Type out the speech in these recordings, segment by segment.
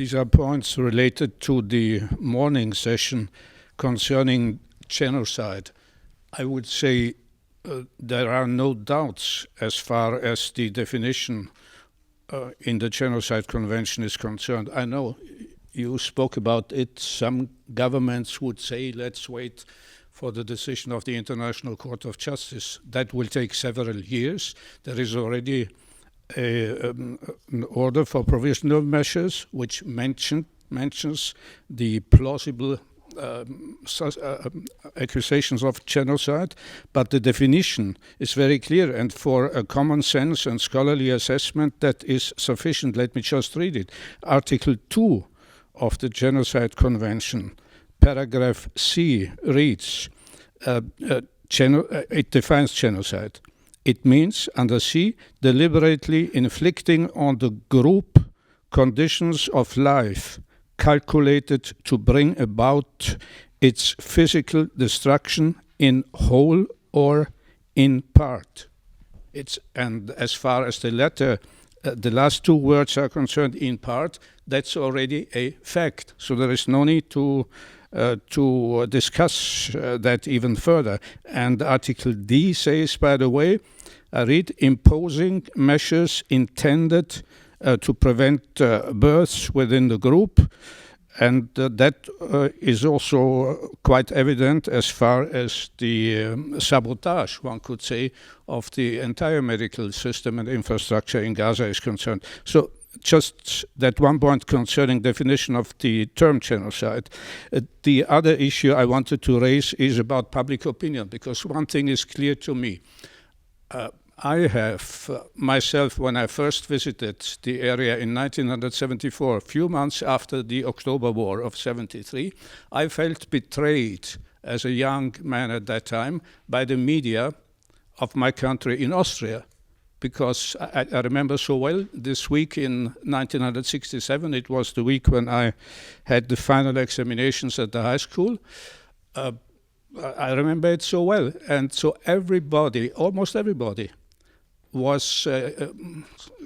These are points related to the morning session concerning genocide. I would say there are no doubts as far as the definition in the Genocide Convention is concerned. I know you spoke about it. Some governments would say, let's wait for the decision of the International Court of Justice. That will take several years. There is already an order for provisional measures which mentions the plausible accusations of genocide, but the definition is very clear, and for a common sense and scholarly assessment that is sufficient. Let me just read it. Article 2 of the Genocide Convention, paragraph C, reads, it defines genocide. It means, under C, deliberately inflicting on the group conditions of life calculated to bring about its physical destruction in whole or in part. And as far as the last two words are concerned, in part, that's already a fact. So there is no need to discuss that even further. And Article D says, by the way, I read, imposing measures intended to prevent births within the group. And that is also quite evident as far as the sabotage, one could say, of the entire medical system and infrastructure in Gaza is concerned. So just that one point concerning definition of the term genocide. The other issue I wanted to raise is about public opinion, because one thing is clear to me. I have myself, when I first visited the area in 1974, a few months after the October War of 73, I felt betrayed as a young man at that time by the media of my country in Austria. Because I remember so well this week in 1967, it was the week when I had the final examinations at the high school. I remember it so well. And so everybody, almost everybody, was,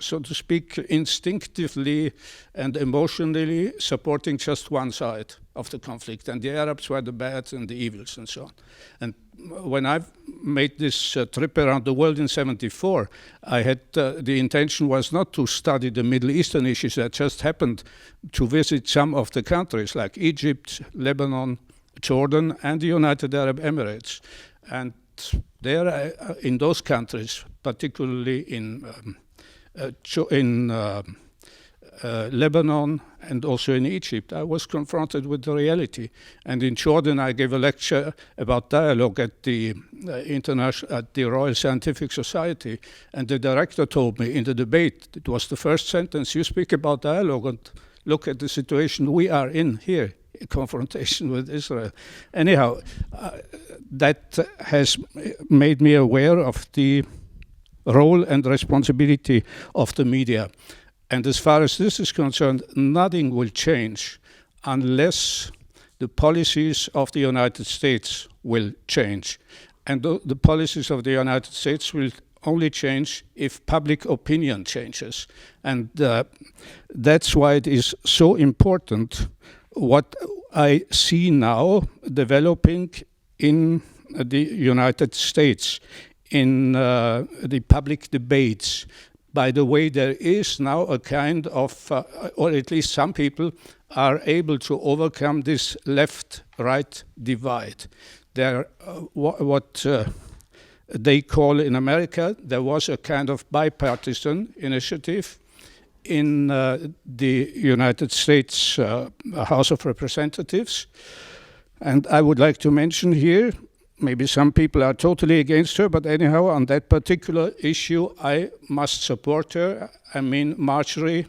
so to speak, instinctively and emotionally supporting just one side of the conflict. And the Arabs were the bad and the evils and so on. And when I made this trip around the world in 74, I had the intention was not to study the Middle Eastern issues. I just happened to visit some of the countries like Egypt, Lebanon, Jordan, and the United Arab Emirates. And there, in those countries, particularly in Lebanon and also in Egypt, I was confronted with the reality. And in Jordan, I gave a lecture about dialogue at the Royal Scientific Society, and the director told me in the debate, it was the first sentence, you speak about dialogue and look at the situation we are in here, in confrontation with Israel. Anyhow, that has made me aware of the role and responsibility of the media. And as far as this is concerned, nothing will change unless the policies of the United States will change. And the policies of the United States will only change if public opinion changes. And that's why it is so important what I see now developing in the United States, in the public debates. By the way, there is now a kind of, or at least some people are able to overcome this left-right divide. What they call in America, there was a kind of bipartisan initiative in the United States House of Representatives. And I would like to mention here, maybe some people are totally against her, but anyhow, on that particular issue, I must support her. I mean, Marjorie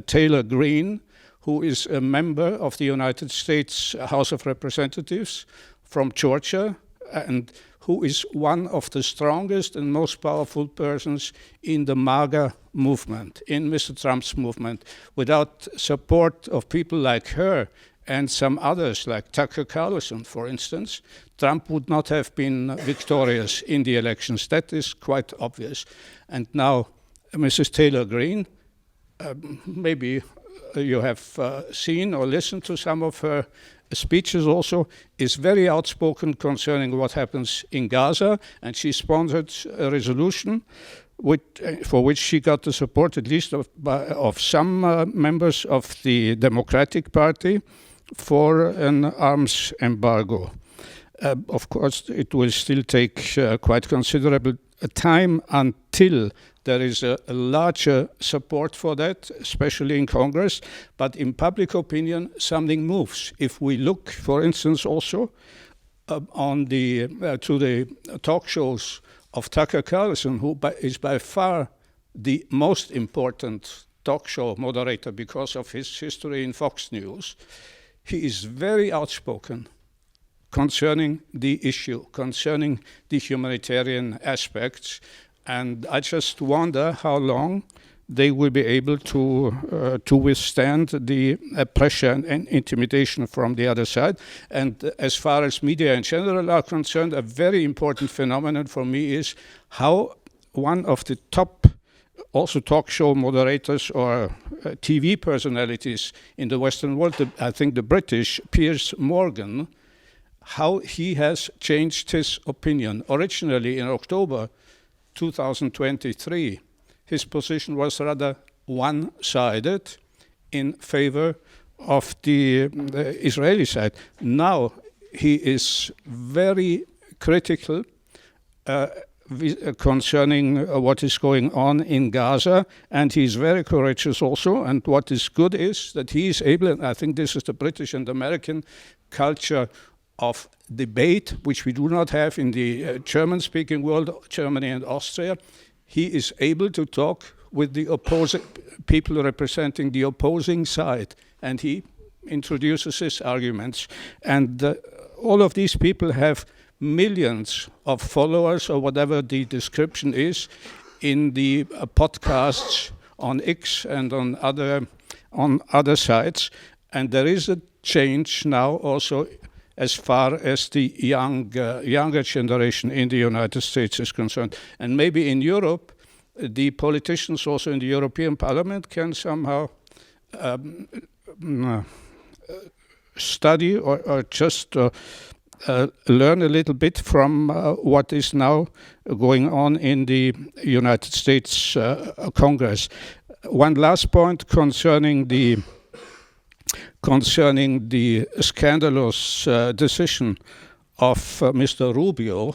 Taylor Greene, who is a member of the United States House of Representatives from Georgia, and who is one of the strongest and most powerful persons in the MAGA movement, in Mr. Trump's movement. Without support of people like her and some others, like Tucker Carlson, for instance, Trump would not have been victorious in the elections. That is quite obvious. And now, Mrs. Taylor Greene, maybe you have seen or listened to some of her speeches also, is very outspoken concerning what happens in Gaza, and she sponsored a resolution for which she got the support, at least of some members of the Democratic Party, for an arms embargo. Of course, it will still take quite considerable time until there is a larger support for that, especially in Congress. But in public opinion, something moves. If we look, for instance, also to the talk shows of Tucker Carlson, who is by far the most important talk show moderator because of his history in Fox News, he is very outspoken concerning the issue, concerning the humanitarian aspects. And I just wonder how long they will be able to withstand the pressure and intimidation from the other side. And as far as media in general are concerned, a very important phenomenon for me is how one of the top also talk show moderators or TV personalities in the Western world, I think the British, Piers Morgan, how he has changed his opinion. Originally in October 2023, his position was rather one-sided in favor of the Israeli side. Now he is very critical concerning what is going on in Gaza, and he's very courageous also. And what is good is that he is able, and I think this is the British and American culture of debate, which we do not have in the German-speaking world, Germany and Austria. He is able to talk with the opposing people representing the opposing side, and he introduces his arguments. And all of these people have millions of followers, or whatever the description is, in the podcasts on X and on other sites. And there is a change now also as far as the younger generation in the United States is concerned. And maybe in Europe, the politicians also in the European Parliament can somehow study or just learn a little bit from what is now going on in the United States Congress. One last point concerning the scandalous decision of Mr. Rubio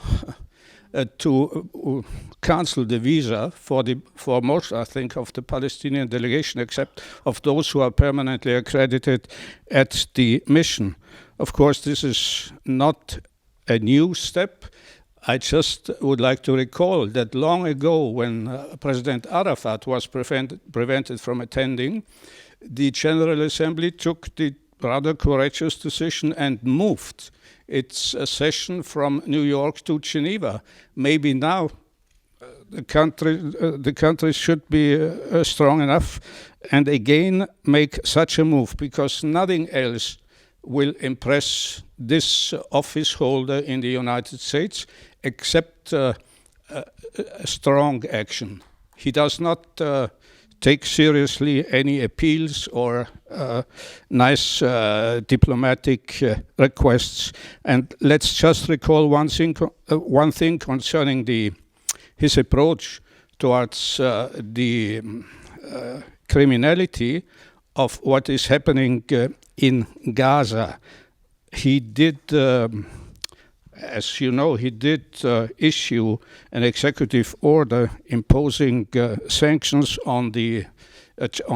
to cancel the visa for most, I think, of the Palestinian delegation, except of those who are permanently accredited at the mission. Of course, this is not a new step. I just would like to recall that long ago, when President Arafat was prevented from attending, the General Assembly took the rather courageous decision and moved its session from New York to Geneva. Maybe now the country should be strong enough and again make such a move, because nothing else will impress this office holder in the United States except strong action. He does not take seriously any appeals or nice diplomatic requests. And let's just recall one thing concerning his approach towards the criminality of what is happening in Gaza. He did, as you know, issue an executive order imposing sanctions on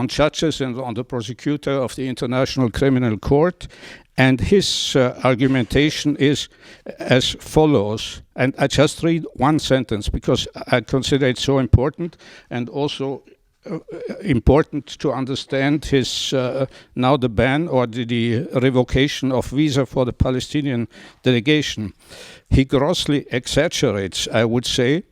judges and on the prosecutor of the International Criminal Court. And his argumentation is as follows. And I just read one sentence because I consider it so important, and also important to understand his now the ban or the revocation of visa for the Palestinian delegation. He grossly exaggerates, I would say,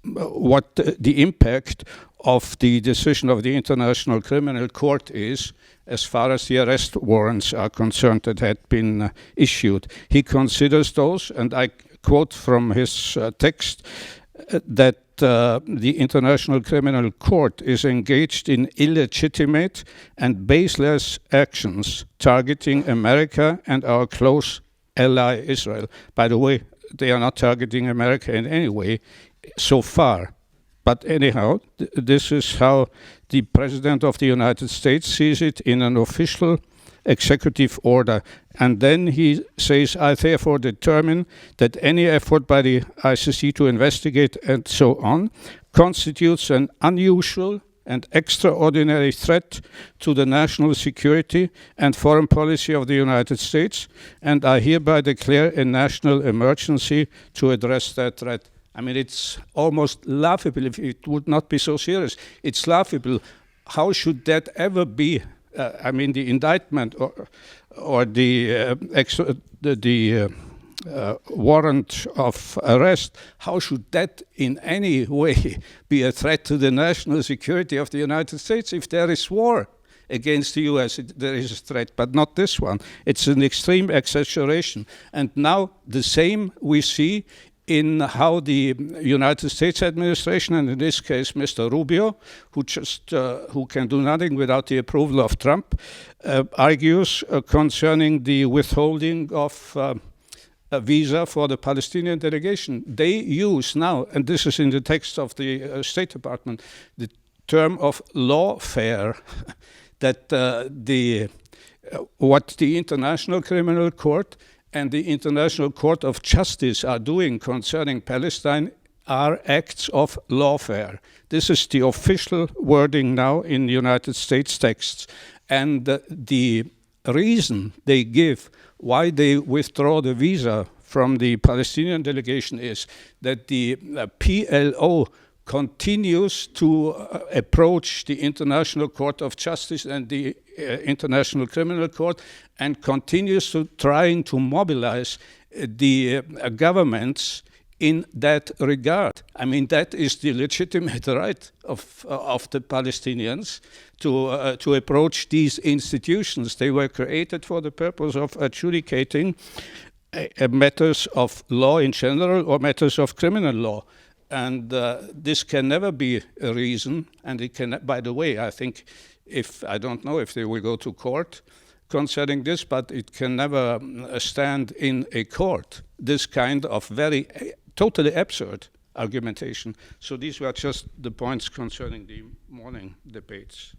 what the impact of the decision of the International Criminal Court is as far as the arrest warrants are concerned that had been issued. He considers those, and I quote from his text, that the International Criminal Court is engaged in illegitimate and baseless actions targeting America and our close ally Israel. By the way, they are not targeting America in any way so far. But anyhow, this is how the President of the United States sees it in an official executive order. And then he says, I therefore determine that any effort by the ICC to investigate and so on constitutes an unusual and extraordinary threat to the national security and foreign policy of the United States, and I hereby declare a national emergency to address that threat. I mean, it's almost laughable if it would not be so serious. It's laughable. How should that ever be? I mean, the indictment or the warrant of arrest, how should that in any way be a threat to the national security of the United States? If there is war against the US, there is a threat, but not this one. It's an extreme exaggeration. And now the same we see in how the United States administration, and in this case Mr. Rubio, who can do nothing without the approval of Trump, argues concerning the withholding of a visa for the Palestinian delegation. They use now, and this is in the text of the State Department, the term of lawfare, that what the International Criminal Court and the International Court of Justice are doing concerning Palestine are acts of lawfare. This is the official wording now in the United States texts. And the reason they give why they withdraw the visa from the Palestinian delegation is that the PLO continues to approach the International Court of Justice and the International Criminal Court and continues to trying to mobilize the governments in that regard. I mean, that is the legitimate right of the Palestinians to approach these institutions. They were created for the purpose of adjudicating matters of law in general or matters of criminal law. And this can never be a reason, and it can, by the way, I think, I don't know if they will go to court concerning this, but it can never stand in a court, this kind of very totally absurd argumentation. So these were just the points concerning the morning debates.